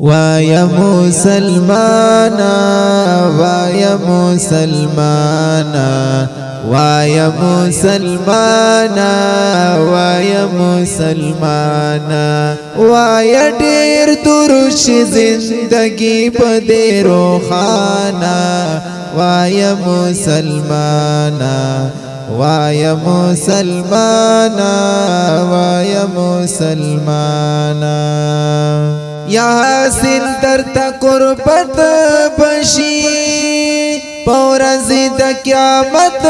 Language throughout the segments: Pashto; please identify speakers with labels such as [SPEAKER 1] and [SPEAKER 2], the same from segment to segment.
[SPEAKER 1] ويا مسلمانا ويا مسلمانا ويا مسلمانا ويا مسلمانا ويا ډیر ترش زندگی په دې روخانا ويا مسلمانا ويا مسلمانا ويا مسلمانا یا حاصل درتا قربت بشی پورز د قیامت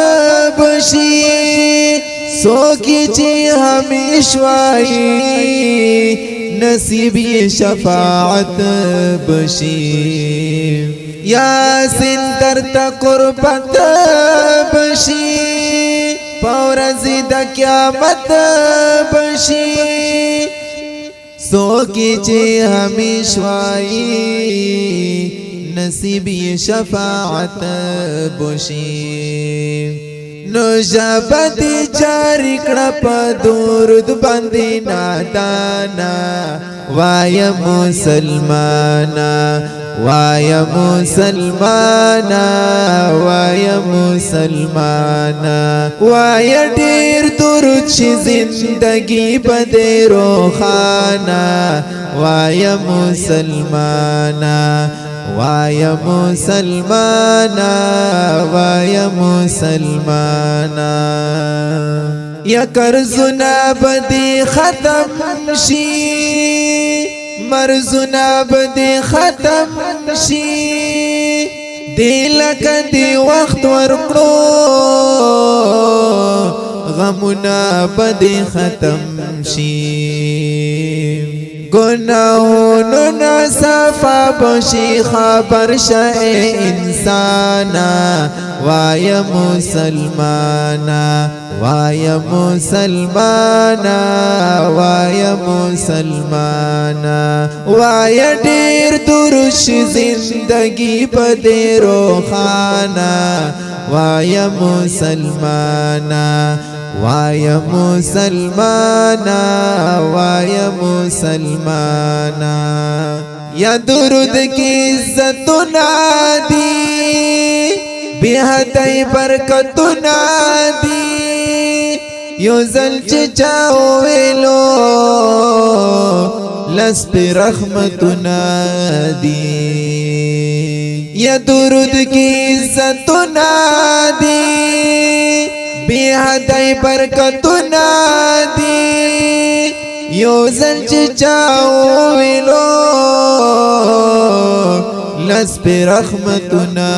[SPEAKER 1] بشی سوکی چی ہمیشوائی نصیبی شفاعت بشی یا حاصل درتا قربت بشی پورز د قیامت بشی سوکی چی ہمیشوائی نصیبی شفاعت بشی نو جابتی جاری کڑپ دورد بندی نادانا وایا مسلمانا وایا مسلمانا وایا مسلمانا وایا ډیر درود شي زندگی بده روخانا وایا مسلمانا وایا مسلمانا وایا مسلمانا یا قرضنا بدی ختم شي مرزنا بدی ختم شي دی لکه دی وخت ورکړو غمنا بدی ختم شي گناہونو نا صفا بشی خبر شئ انسانا وایا مسلمانا وایا مسلمانا وایا مسلمانا وایا ډیر درش زندگی پدې روخانا وایا مسلمانا وایا مسلمانا وایا مسلمانا یا درود کی عزت نادی بہتائی برکت نادی یو زل چاو ویلو لس پی رحمت نادی یا درود کی عزت نادی بیہدائی برکتنا دی یو زل چاو ویلو لس پی رحمتنا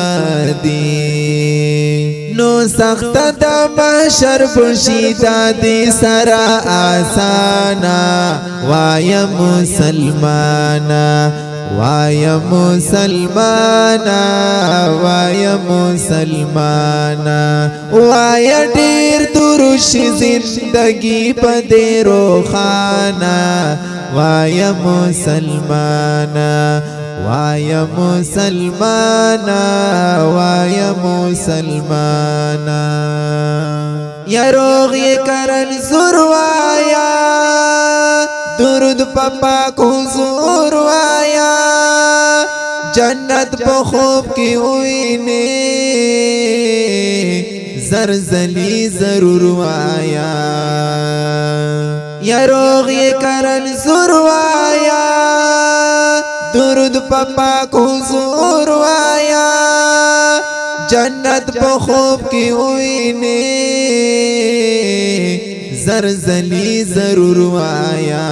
[SPEAKER 1] دی نو سخت دا محشر بشیدہ دی سرا آسانا وایا مسلمانا وایا مسلمانا وایا مسلمانا وایا ډیر درش زندگی پدې روخانا وایا مسلمانا وایا مسلمانا وایا مسلمانا یا روغ یہ کرن زور وایا درود پاک حضور وایا جنت په خوب کی وینه زرزلی ضرور وایا یا روغ یہ کرن زور وایا درود پاک حضور وایا جنت په خوب کی وینه زرزلی ضرور وایا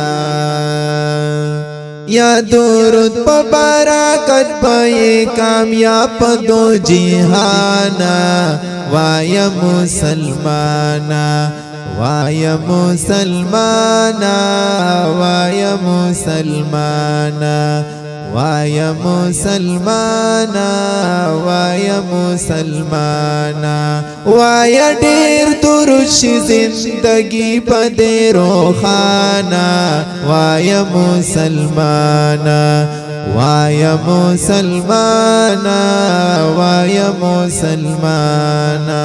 [SPEAKER 1] یا درود پا برکت پای کامیاب دو جہانا وایا مسلمانا وایا مسلمانا وایا مسلمانا وایا مسلمانا وایا مسلمانا وایا ډیر درش زندگی پدې روخانا وایا مسلمانا وایا مسلمانا وایا مسلمانا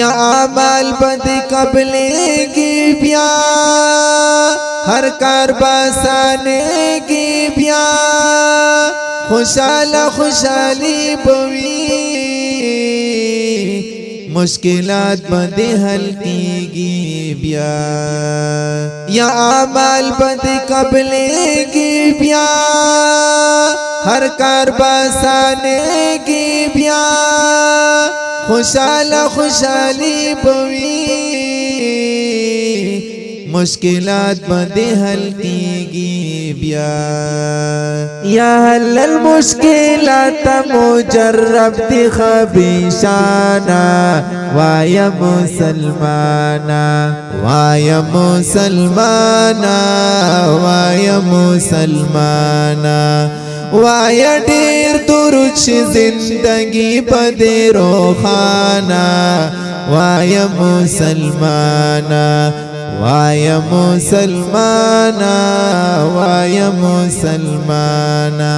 [SPEAKER 1] یا اعمال بد قبلے کی بیا हर कार बासाने की बिया खुशाला खुशाली बवी मुश्किलात बंदे हल कीगी बिया या आमाल बंदे कबलेगी बिया हर कार बासाने की बिया खुशाला खुशाली बवी मुश्किलात बंदे हल कीगी बिया या हल मुश्किलात मुजर्रब खबीशाना वाया मुसलमाना वाया मुसलमाना वाया मुसलमाना वाया ढेर दुरुश जिंदगी बदे रोखाना वाया मुसलमाना वाया मुसलमाना वाया मुसलमाना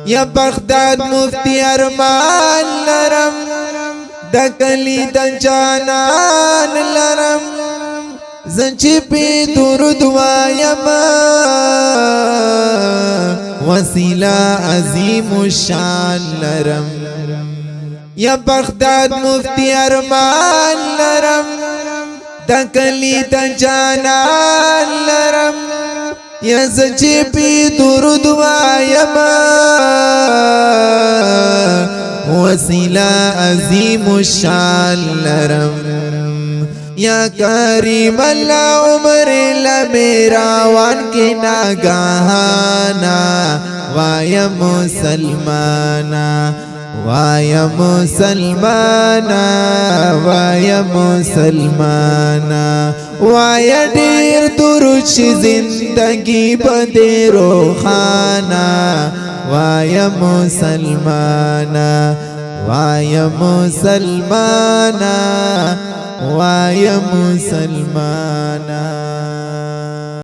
[SPEAKER 1] या बगदाद मुफ्ती अरमान लरम दकली दजानान लरम ज़ंचिपी दुरुद वायमा वसीला अजीम शान लरम या बगदाद मुफ्ती अरमान लरम दकली दजानान लरम या ज़ंचिपी दुरुद वायमा वसीला अजीम शान लरम या करीम अल्लाह उमर मेरा वान के नागाहाना वाया मुसलमाना वाया मुसलमाना वाया मुसलमाना वाया ढेर दुरुश जिंदगी बदे रोखाना वाया मुसलमाना वाया मुसलमाना वाया मुसलमाना।